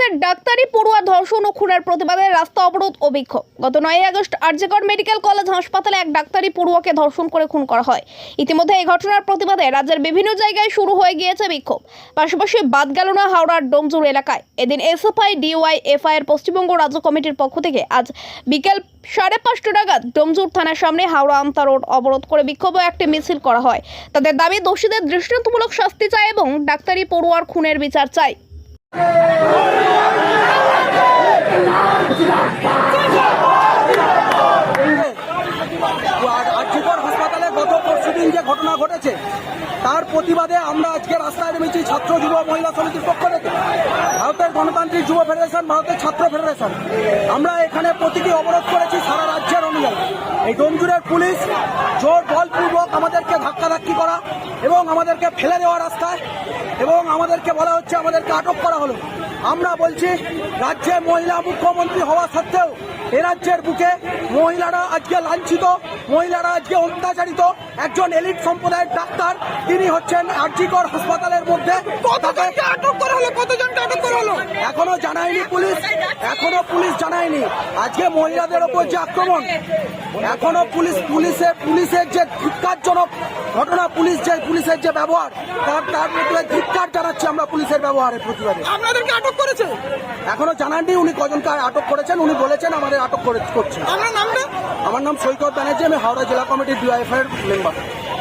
মুর্শিদাবাদের ডাক্তারি পড়ুয়া ধর্ষণ ও খুনের প্রতিবাদে রাস্তা অবরোধ ও বিক্ষোভ। গত 9 আগস্ট আরজিকর মেডিকেল কলেজ হাসপাতালে এক ডাক্তারি পড়ুয়াকে ধর্ষণ করে খুন করা হয়। ইতিমধ্যে এই ঘটনার প্রতিবাদে রাজ্যের বিভিন্ন জায়গায় শুরু হয়ে গিয়েছে বিক্ষোভ। পাশাপাশি বাদ গেল না হাওড়ার ডোমজুর এলাকায়। এদিন এসএফআই ডিওয়াইএফআই এর পশ্চিমবঙ্গ রাজ্য কমিটির পক্ষ থেকে আজ বিকেল 5:30 নাগাদ ডোমজুর থানার সামনে হাওড়া আমতা রোড অবরোধ করে বিক্ষোভ ও একটি মিছিল করা হয়। তাদের দাবি, দোষীদের দৃষ্টান্তমূলক শাস্তি চাই এবং ডাক্তারি পড়ুয়ার খুনের বিচার চাই। আরজিকর হাসপাতালে গত পরশুদিন যে ঘটনা ঘটেছে তার প্রতিবাদে আমরা আজকে রাস্তায় নেমেছি ছাত্র যুব মহিলা সমিতির পক্ষ থেকে, ভারতের গণতান্ত্রিক যুব ফেডারেশন, ভারতের ছাত্র ফেডারেশন। আমরা এখানে প্রতীকী অবরোধ করেছি সারা রাজ্যের অনুযায়ী। এই ডোমজুরের পুলিশ জোর বলপূর্বক আমাদেরকে ধাক্কাধাক্কি করা এবং আমাদেরকে ফেলে দেওয়া রাস্তায়, এবং আমাদেরকে বলা হচ্ছে আমাদেরকে আটক করা হলো। আমরা বলছি, রাজ্যে মহিলা মুখ্যমন্ত্রী হওয়া সত্ত্বেও এ রাজ্যের বুকে মহিলারা আজকে লাঞ্ছিত, মহিলারা আজকে অত্যাচারিত। একজন এলিট সম্প্রদায়ের ডাক্তার, তিনি হচ্ছেন আরজিকর হাসপাতালের মধ্যে। কতজনকে আটক করা হলো? কতজনকে আটক করা হলো এখনো জানায়নি পুলিশ, এখনো পুলিশ জানায়নি। আজকে মহিলাদের ওপর যে আক্রমণ, এখনো পুলিশের যে ধিক্কারজনক ঘটনা, পুলিশের যে ব্যবহার, তার মধ্যে ধিক্কার জানাচ্ছি আমরা পুলিশের ব্যবহারের প্রতিবাদে। আপনাদেরকে আটক করেছে? এখনো জানাননি উনি কজনকে আটক করেছেন। উনি বলেছেন আমাদের আটক করছে। আমার নাম সৈকত ব্যানার্জি, আমি হাওড়া জেলা কমিটির ডিওয়াইএফআই এর মেম্বার।